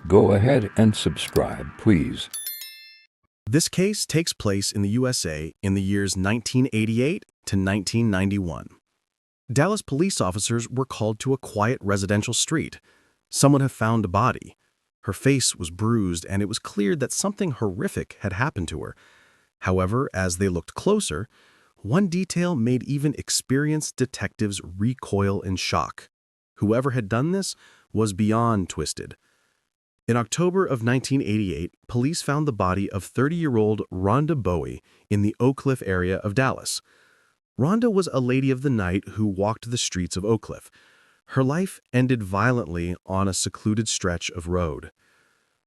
Go ahead and subscribe, please. This case takes place in the USA in the years 1988 to 1991. Dallas police officers were called to a quiet residential street. Someone had found a body. Her face was bruised, and it was clear that something horrific had happened to her. However, as they looked closer, one detail made even experienced detectives recoil in shock. Whoever had done this was beyond twisted. In October of 1988, police found the body of 30-year-old Rhonda Bowie in the Oak Cliff area of Dallas. Rhonda was a lady of the night who walked the streets of Oak Cliff. Her life ended violently on a secluded stretch of road.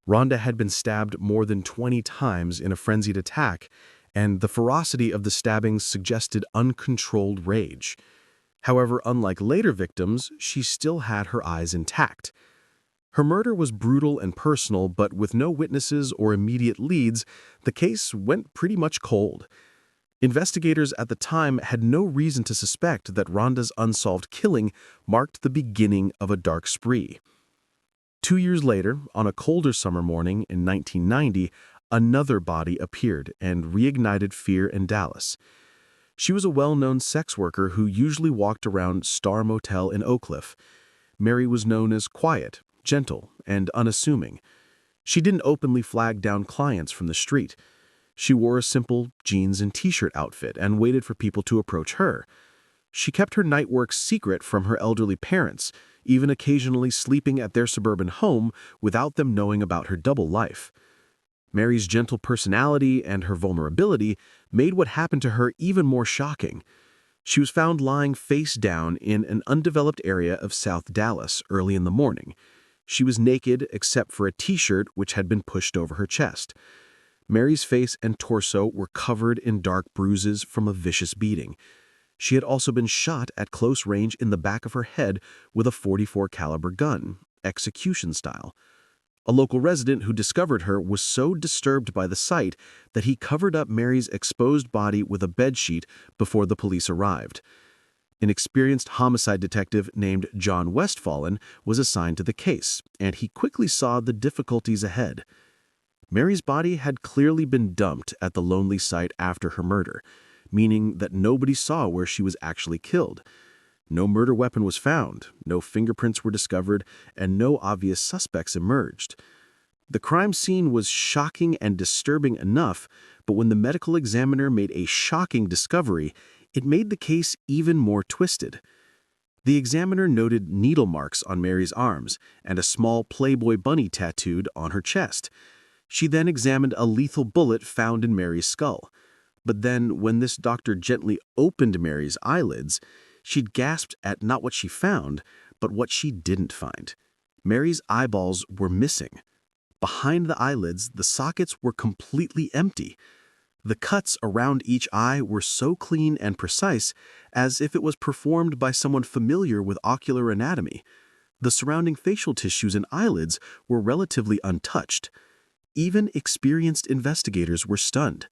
Rhonda had been stabbed more than 20 times in a frenzied attack, and the ferocity of the stabbings suggested uncontrolled rage. However, unlike later victims, she still had her eyes intact. Her murder was brutal and personal, but with no witnesses or immediate leads, the case went pretty much cold. Investigators at the time had no reason to suspect that Rhonda's unsolved killing marked the beginning of a dark spree. 2 years later, on a colder summer morning in 1990, another body appeared and reignited fear in Dallas. She was a well-known sex worker who usually walked around Star Motel in Oak Cliff. Mary was known as quiet, gentle, and unassuming. She didn't openly flag down clients from the street. She wore a simple jeans and t-shirt outfit and waited for people to approach her. She kept her night work secret from her elderly parents, even occasionally sleeping at their suburban home without them knowing about her double life. Mary's gentle personality and her vulnerability made what happened to her even more shocking. She was found lying face down in an undeveloped area of South Dallas early in the morning. She was naked except for a t-shirt which had been pushed over her chest. Mary's face and torso were covered in dark bruises from a vicious beating. She had also been shot at close range in the back of her head with a .44 caliber gun, execution style. A local resident who discovered her was so disturbed by the sight that he covered up Mary's exposed body with a bedsheet before the police arrived. An experienced homicide detective named John Westfallen was assigned to the case, and he quickly saw the difficulties ahead. Mary's body had clearly been dumped at the lonely site after her murder, meaning that nobody saw where she was actually killed. No murder weapon was found, no fingerprints were discovered, and no obvious suspects emerged. The crime scene was shocking and disturbing enough, but when the medical examiner made a shocking discovery, it made the case even more twisted. The examiner noted needle marks on Mary's arms and a small Playboy bunny tattooed on her chest. She then examined a lethal bullet found in Mary's skull. But then, when this doctor gently opened Mary's eyelids, she'd gasped at not what she found, but what she didn't find. Mary's eyeballs were missing. Behind the eyelids, the sockets were completely empty. The cuts around each eye were so clean and precise, as if it was performed by someone familiar with ocular anatomy. The surrounding facial tissues and eyelids were relatively untouched. Even experienced investigators were stunned.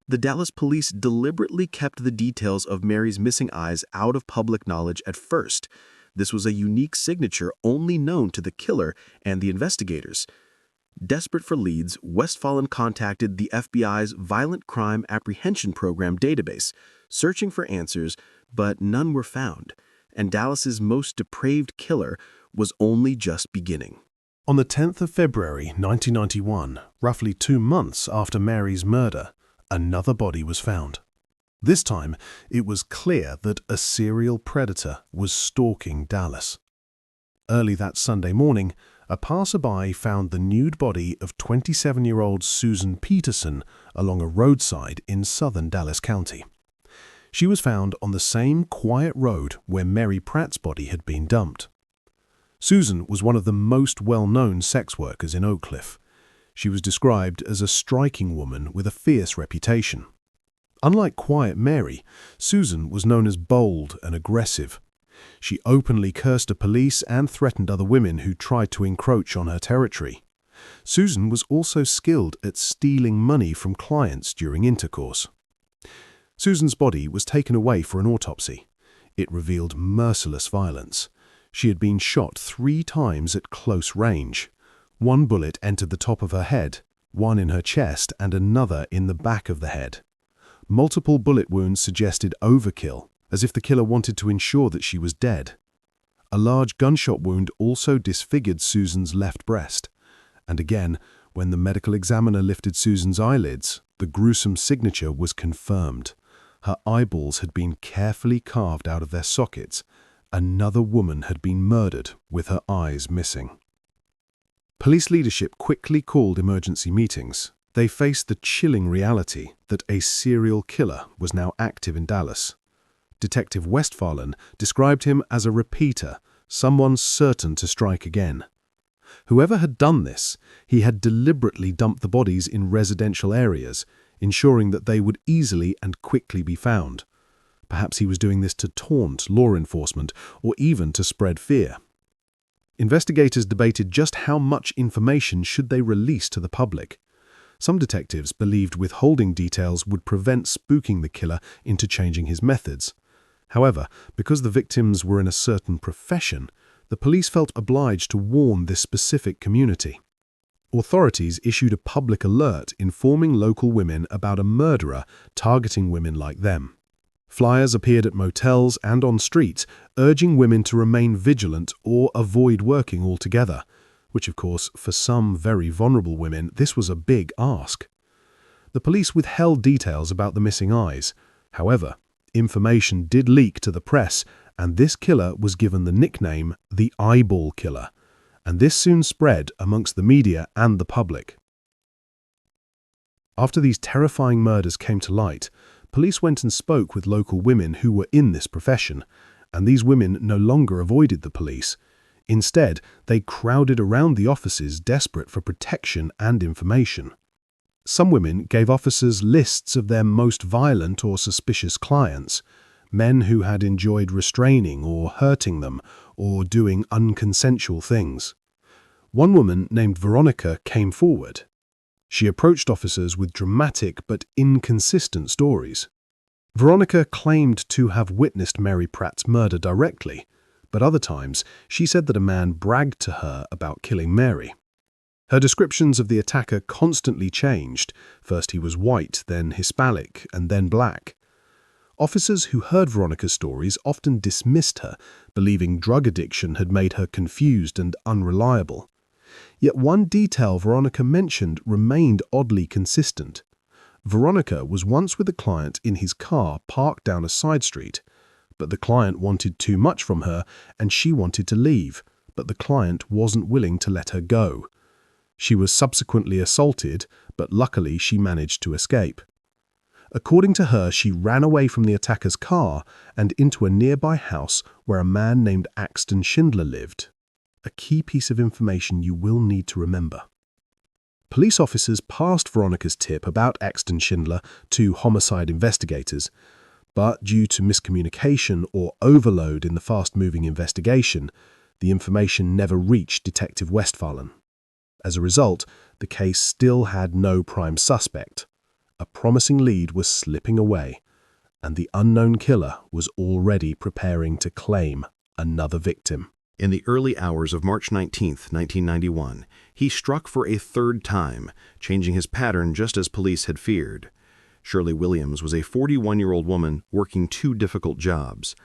The Dallas police deliberately kept the details of Mary's missing eyes out of public knowledge at first. This was a unique signature only known to the killer and the investigators. Desperate for leads, Westfallen contacted the FBI's Violent Crime Apprehension Program database, searching for answers, but none were found, and Dallas's most depraved killer was only just beginning. On the 10th of February 1991, roughly 2 months after Mary's murder, another body was found. This time, it was clear that a serial predator was stalking Dallas. Early that Sunday morning, a passerby found the nude body of 27-year-old Susan Peterson along a roadside in southern Dallas County. She was found on the same quiet road where Mary Pratt's body had been dumped. Susan was one of the most well-known sex workers in Oak Cliff. She was described as a striking woman with a fierce reputation. Unlike Quiet Mary, Susan was known as bold and aggressive. She openly cursed the police and threatened other women who tried to encroach on her territory. Susan was also skilled at stealing money from clients during intercourse. Susan's body was taken away for an autopsy. It revealed merciless violence. She had been shot 3 times at close range. One bullet entered the top of her head, one in her chest and another in the back of the head. Multiple bullet wounds suggested overkill, as if the killer wanted to ensure that she was dead. A large gunshot wound also disfigured Susan's left breast. And again, when the medical examiner lifted Susan's eyelids, the gruesome signature was confirmed. Her eyeballs had been carefully carved out of their sockets. Another woman had been murdered with her eyes missing. Police leadership quickly called emergency meetings. They faced the chilling reality that a serial killer was now active in Dallas. Detective Westphalen described him as a repeater, someone certain to strike again. Whoever had done this, he had deliberately dumped the bodies in residential areas, ensuring that they would easily and quickly be found. Perhaps he was doing this to taunt law enforcement or even to spread fear. Investigators debated just how much information should they release to the public. Some detectives believed withholding details would prevent spooking the killer into changing his methods. However, because the victims were in a certain profession, the police felt obliged to warn this specific community. Authorities issued a public alert informing local women about a murderer targeting women like them. Flyers appeared at motels and on streets, urging women to remain vigilant or avoid working altogether, which of course, for some very vulnerable women, this was a big ask. The police withheld details about the missing eyes. However, information did leak to the press, and this killer was given the nickname the Eyeball Killer, and this soon spread amongst the media and the public. After these terrifying murders came to light, police went and spoke with local women who were in this profession, and these women no longer avoided the police. Instead, they crowded around the offices desperate for protection and information. Some women gave officers lists of their most violent or suspicious clients, men who had enjoyed restraining or hurting them or doing unconsensual things. One woman named Veronica came forward. She approached officers with dramatic but inconsistent stories. Veronica claimed to have witnessed Mary Pratt's murder directly, but other times she said that a man bragged to her about killing Mary. Her descriptions of the attacker constantly changed. First he was white, then Hispanic, and then black. Officers who heard Veronica's stories often dismissed her, believing drug addiction had made her confused and unreliable. Yet one detail Veronica mentioned remained oddly consistent. Veronica was once with a client in his car parked down a side street, but the client wanted too much from her and she wanted to leave, but the client wasn't willing to let her go. She was subsequently assaulted, but luckily she managed to escape. According to her, she ran away from the attacker's car and into a nearby house where a man named Axton Schindler lived. A key piece of information you will need to remember. Police officers passed Veronica's tip about Axton Schindler to homicide investigators, but due to miscommunication or overload in the fast-moving investigation, the information never reached Detective Westphalen. As a result, the case still had no prime suspect. A promising lead was slipping away, and the unknown killer was already preparing to claim another victim. In the early hours of March 19, 1991, he struck for a third time, changing his pattern just as police had feared. Shirley Williams was a 41-year-old woman working two difficult jobs.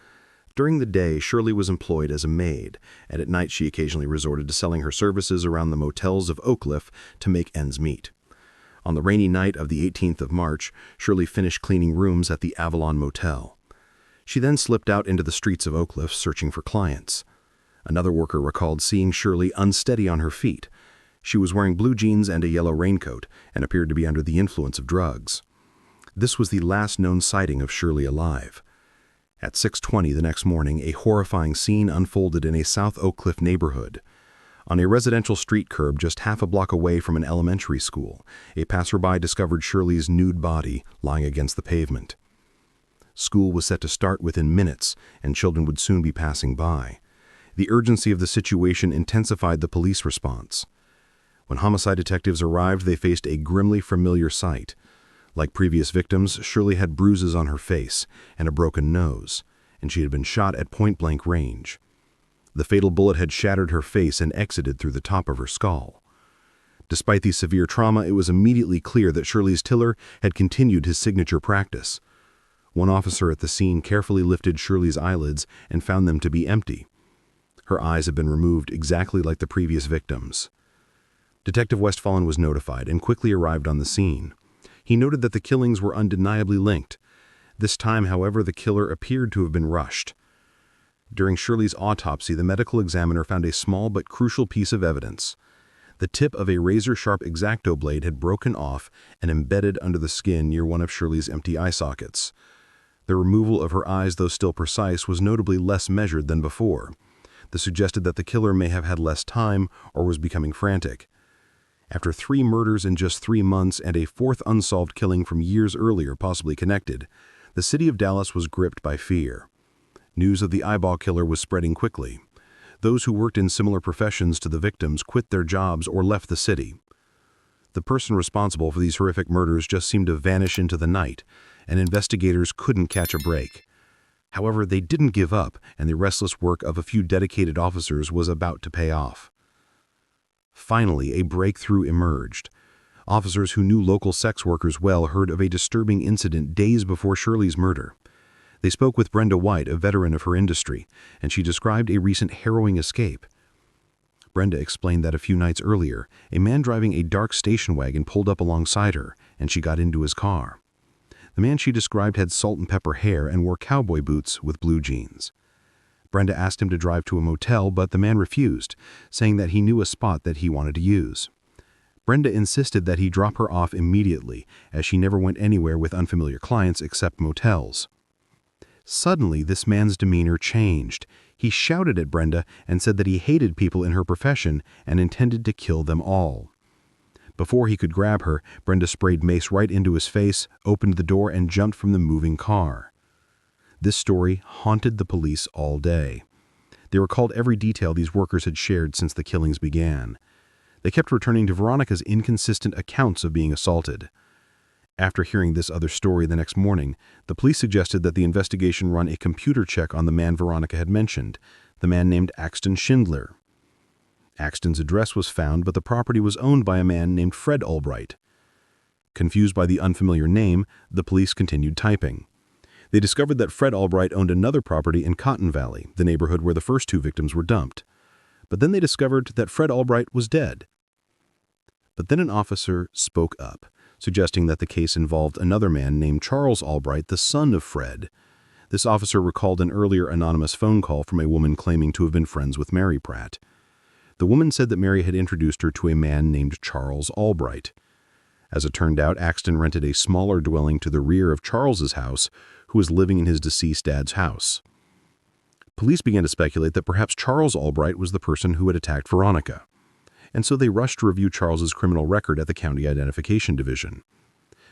During the day, Shirley was employed as a maid, and at night she occasionally resorted to selling her services around the motels of Oak Cliff to make ends meet. On the rainy night of the 18th of March, Shirley finished cleaning rooms at the Avalon Motel. She then slipped out into the streets of Oak Cliff searching for clients. Another worker recalled seeing Shirley unsteady on her feet. She was wearing blue jeans and a yellow raincoat and appeared to be under the influence of drugs. This was the last known sighting of Shirley alive. At 6:20 the next morning, a horrifying scene unfolded in a South Oak Cliff neighborhood. On a residential street curb just half a block away from an elementary school, a passerby discovered Shirley's nude body lying against the pavement. School was set to start within minutes, and children would soon be passing by. The urgency of the situation intensified the police response. When homicide detectives arrived, they faced a grimly familiar sight. Like previous victims, Shirley had bruises on her face and a broken nose, and she had been shot at point-blank range. The fatal bullet had shattered her face and exited through the top of her skull. Despite the severe trauma, it was immediately clear that Shirley's killer had continued his signature practice. One officer at the scene carefully lifted Shirley's eyelids and found them to be empty. Her eyes had been removed exactly like the previous victims. Detective Westphalen was notified and quickly arrived on the scene. He noted that the killings were undeniably linked. This time, however, the killer appeared to have been rushed. During Shirley's autopsy, the medical examiner found a small but crucial piece of evidence. The tip of a razor-sharp X-Acto blade had broken off and embedded under the skin near one of Shirley's empty eye sockets. The removal of her eyes, though still precise, was notably less measured than before. This suggested that the killer may have had less time or was becoming frantic. After 3 murders in just 3 months and a 4th unsolved killing from years earlier possibly connected, the city of Dallas was gripped by fear. News of the eyeball killer was spreading quickly. Those who worked in similar professions to the victims quit their jobs or left the city. The person responsible for these horrific murders just seemed to vanish into the night, and investigators couldn't catch a break. However, they didn't give up, and the restless work of a few dedicated officers was about to pay off. Finally, a breakthrough emerged. Officers who knew local sex workers well heard of a disturbing incident days before Shirley's murder. They spoke with Brenda White, a veteran of her industry, and she described a recent harrowing escape. Brenda explained that a few nights earlier, a man driving a dark station wagon pulled up alongside her, and she got into his car. The man she described had salt and pepper hair and wore cowboy boots with blue jeans. Brenda asked him to drive to a motel, but the man refused, saying that he knew a spot that he wanted to use. Brenda insisted that he drop her off immediately, as she never went anywhere with unfamiliar clients except motels. Suddenly, this man's demeanor changed. He shouted at Brenda and said that he hated people in her profession and intended to kill them all. Before he could grab her, Brenda sprayed mace right into his face, opened the door, and jumped from the moving car. This story haunted the police all day. They recalled every detail these workers had shared since the killings began. They kept returning to Veronica's inconsistent accounts of being assaulted. After hearing this other story the next morning, the police suggested that the investigation run a computer check on the man Veronica had mentioned, the man named Axton Schindler. Axton's address was found, but the property was owned by a man named Fred Albright. Confused by the unfamiliar name, the police continued typing. They discovered that Fred Albright owned another property in Cotton Valley, the neighborhood where the first 2 victims were dumped. But then they discovered that Fred Albright was dead. But then an officer spoke up, suggesting that the case involved another man named Charles Albright, the son of Fred. This officer recalled an earlier anonymous phone call from a woman claiming to have been friends with Mary Pratt. The woman said that Mary had introduced her to a man named Charles Albright. As it turned out, Axton rented a smaller dwelling to the rear of Charles's house, who was living in his deceased dad's house. Police began to speculate that perhaps Charles Albright was the person who had attacked Veronica, and so they rushed to review Charles's criminal record at the County Identification Division.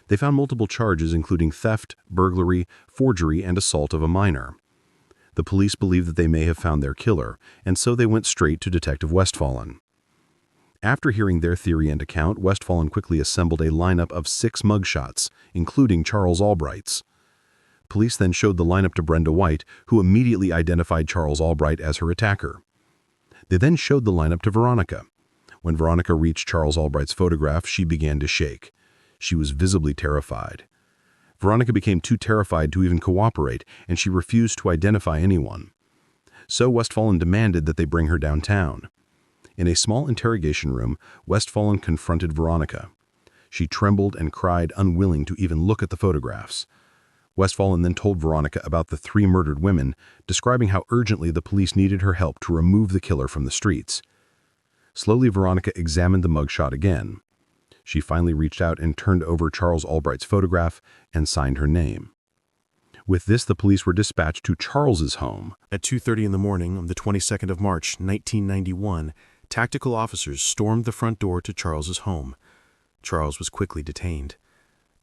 They found multiple charges including theft, burglary, forgery, and assault of a minor. The police believed that they may have found their killer, and so they went straight to Detective Westphalen. After hearing their theory and account, Westphalen quickly assembled a lineup of 6 mugshots, including Charles Albright's. Police then showed the lineup to Brenda White, who immediately identified Charles Albright as her attacker. They then showed the lineup to Veronica. When Veronica reached Charles Albright's photograph, she began to shake. She was visibly terrified. Veronica became too terrified to even cooperate, and she refused to identify anyone. So Westphalen demanded that they bring her downtown. In a small interrogation room, Westphalen confronted Veronica. She trembled and cried, unwilling to even look at the photographs. Westphalen then told Veronica about the 3 murdered women, describing how urgently the police needed her help to remove the killer from the streets. Slowly, Veronica examined the mugshot again. She finally reached out and turned over Charles Albright's photograph and signed her name. With this, the police were dispatched to Charles's home. At 2:30 in the morning on the 22nd of March, 1991, tactical officers stormed the front door to Charles's home. Charles was quickly detained.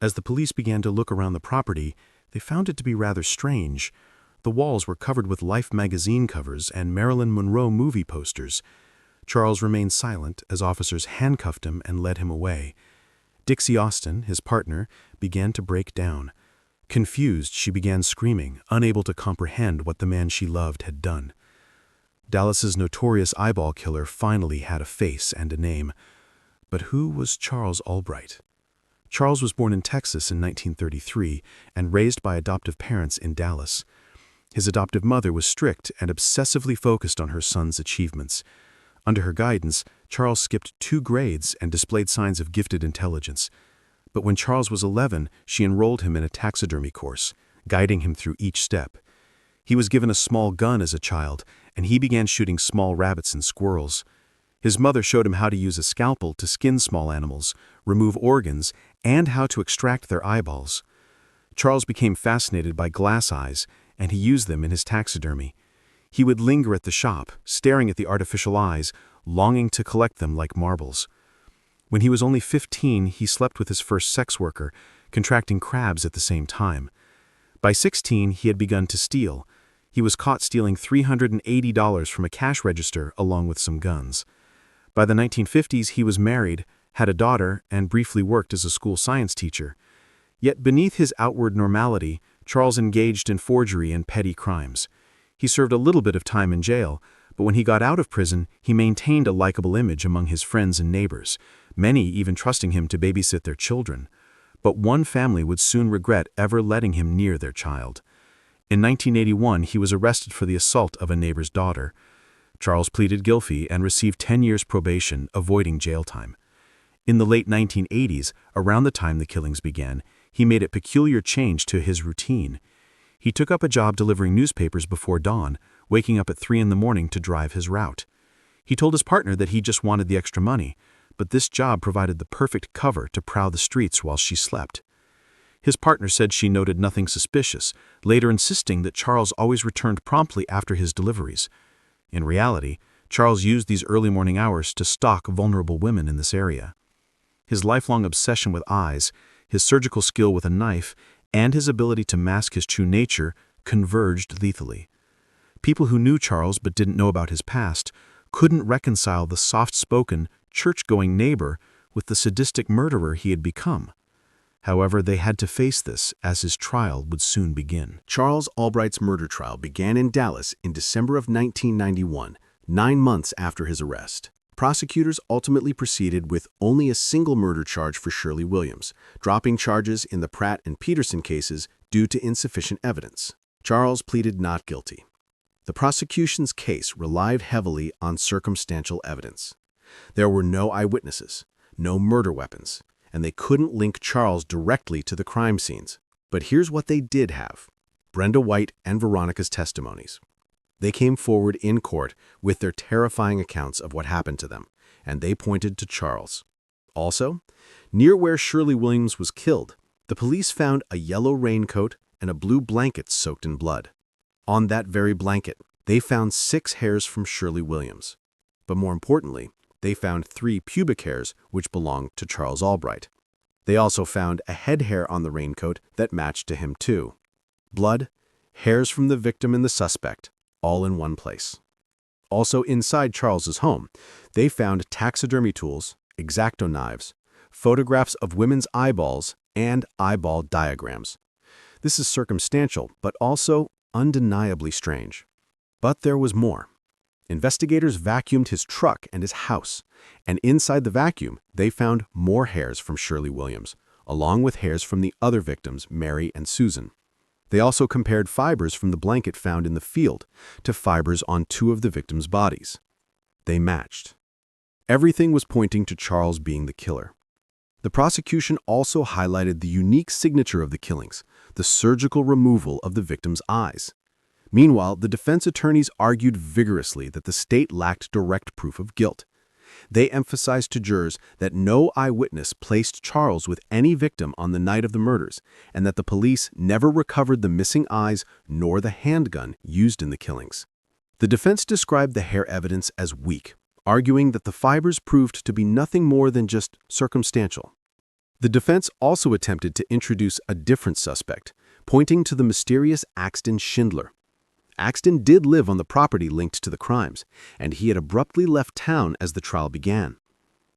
As the police began to look around the property, they found it to be rather strange. The walls were covered with Life magazine covers and Marilyn Monroe movie posters. Charles remained silent as officers handcuffed him and led him away. Dixie Austin, his partner, began to break down. Confused, she began screaming, unable to comprehend what the man she loved had done. Dallas's notorious eyeball killer finally had a face and a name. But who was Charles Albright? Charles was born in Texas in 1933 and raised by adoptive parents in Dallas. His adoptive mother was strict and obsessively focused on her son's achievements. Under her guidance, Charles skipped 2 grades and displayed signs of gifted intelligence. But when Charles was 11, she enrolled him in a taxidermy course, guiding him through each step. He was given a small gun as a child, and he began shooting small rabbits and squirrels. His mother showed him how to use a scalpel to skin small animals, remove organs, and how to extract their eyeballs. Charles became fascinated by glass eyes, and he used them in his taxidermy. He would linger at the shop, staring at the artificial eyes, longing to collect them like marbles. When he was only 15, he slept with his first sex worker, contracting crabs at the same time. By 16, he had begun to steal. He was caught stealing $380 from a cash register along with some guns. By the 1950s, he was married, had a daughter, and briefly worked as a school science teacher. Yet beneath his outward normality, Charles engaged in forgery and petty crimes. He served a little bit of time in jail, but when he got out of prison, he maintained a likable image among his friends and neighbors, many even trusting him to babysit their children. But one family would soon regret ever letting him near their child. In 1981, he was arrested for the assault of a neighbor's daughter. Charles pleaded guilty and received 10 years probation, avoiding jail time. In the late 1980s, around the time the killings began, he made a peculiar change to his routine. He took up a job delivering newspapers before dawn, waking up at 3 in the morning to drive his route. He told his partner that he just wanted the extra money, but this job provided the perfect cover to prowl the streets while she slept. His partner said she noted nothing suspicious, later insisting that Charles always returned promptly after his deliveries. In reality, Charles used these early morning hours to stalk vulnerable women in this area. His lifelong obsession with eyes, his surgical skill with a knife, and his ability to mask his true nature converged lethally. People who knew Charles but didn't know about his past couldn't reconcile the soft-spoken, church-going neighbor with the sadistic murderer he had become. However, they had to face this as his trial would soon begin. Charles Albright's murder trial began in Dallas in December of 1991, 9 months after his arrest. Prosecutors ultimately proceeded with only a single murder charge for Shirley Williams, dropping charges in the Pratt and Peterson cases due to insufficient evidence. Charles pleaded not guilty. The prosecution's case relied heavily on circumstantial evidence. There were no eyewitnesses, no murder weapons, and they couldn't link Charles directly to the crime scenes. But here's what they did have: Brenda White and Veronica's testimonies. They came forward in court with their terrifying accounts of what happened to them, and they pointed to Charles. Also, near where Shirley Williams was killed, the police found a yellow raincoat and a blue blanket soaked in blood. On that very blanket, they found 6 hairs from Shirley Williams. But more importantly, they found 3 pubic hairs which belonged to Charles Albright. They also found a head hair on the raincoat that matched to him too. Blood, hairs from the victim and the suspect, all in one place. Also inside Charles's home, they found taxidermy tools, X-Acto knives, photographs of women's eyeballs, and eyeball diagrams. This is circumstantial, but also undeniably strange. But there was more. Investigators vacuumed his truck and his house, and inside the vacuum, they found more hairs from Shirley Williams, along with hairs from the other victims, Mary and Susan. They also compared fibers from the blanket found in the field to fibers on 2 of the victims' bodies. They matched. Everything was pointing to Charles being the killer. The prosecution also highlighted the unique signature of the killings, the surgical removal of the victim's eyes. Meanwhile, the defense attorneys argued vigorously that the state lacked direct proof of guilt. They emphasized to jurors that no eyewitness placed Charles with any victim on the night of the murders, and that the police never recovered the missing eyes nor the handgun used in the killings. The defense described the hair evidence as weak, arguing that the fibers proved to be nothing more than just circumstantial. The defense also attempted to introduce a different suspect, pointing to the mysterious Axton Schindler. Axton did live on the property linked to the crimes, and he had abruptly left town as the trial began.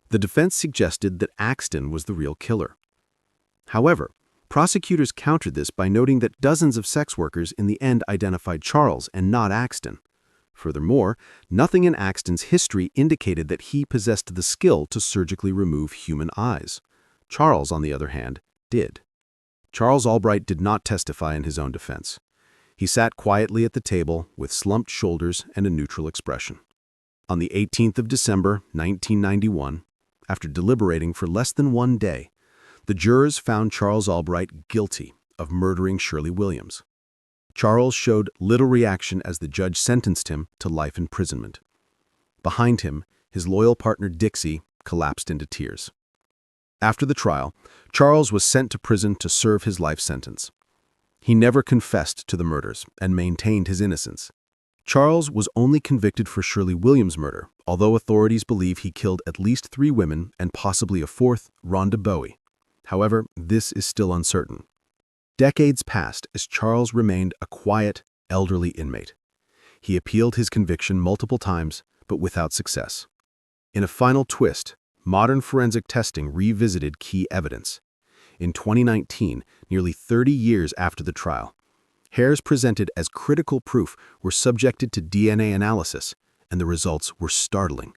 The defense suggested that Axton was the real killer. However, prosecutors countered this by noting that dozens of sex workers in the end identified Charles and not Axton. Furthermore, nothing in Axton's history indicated that he possessed the skill to surgically remove human eyes. Charles, on the other hand, did. Charles Albright did not testify in his own defense. He sat quietly at the table with slumped shoulders and a neutral expression. On the 18th of December, 1991, after deliberating for less than one day, the jurors found Charles Albright guilty of murdering Shirley Williams. Charles showed little reaction as the judge sentenced him to life imprisonment. Behind him, his loyal partner Dixie collapsed into tears. After the trial, Charles was sent to prison to serve his life sentence. He never confessed to the murders and maintained his innocence. Charles was only convicted for Shirley Williams' murder, although authorities believe he killed at least 3 women and possibly a 4th, Rhonda Bowie. However, this is still uncertain. Decades passed as Charles remained a quiet, elderly inmate. He appealed his conviction multiple times, but without success. In a final twist, modern forensic testing revisited key evidence. In 2019, nearly 30 years after the trial, hairs presented as critical proof were subjected to DNA analysis, and the results were startling.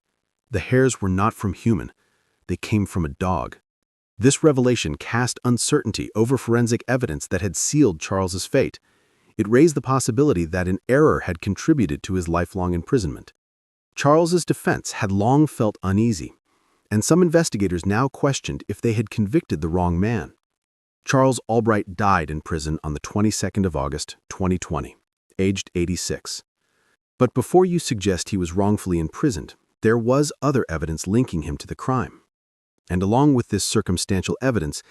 The hairs were not from human. They came from a dog. This revelation cast uncertainty over forensic evidence that had sealed Charles's fate. It raised the possibility that an error had contributed to his lifelong imprisonment. Charles's defense had long felt uneasy, and some investigators now questioned if they had convicted the wrong man. Charles Albright died in prison on the 22nd of August, 2020, aged 86. But before you suggest he was wrongfully imprisoned, there was other evidence linking him to the crime. And along with this circumstantial evidence,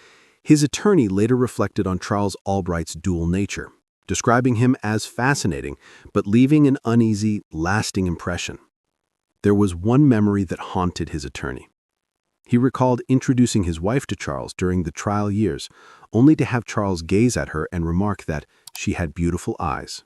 his attorney later reflected on Charles Albright's dual nature, describing him as fascinating, but leaving an uneasy, lasting impression. There was one memory that haunted his attorney. He recalled introducing his wife to Charles during the trial years, only to have Charles gaze at her and remark that she had beautiful eyes.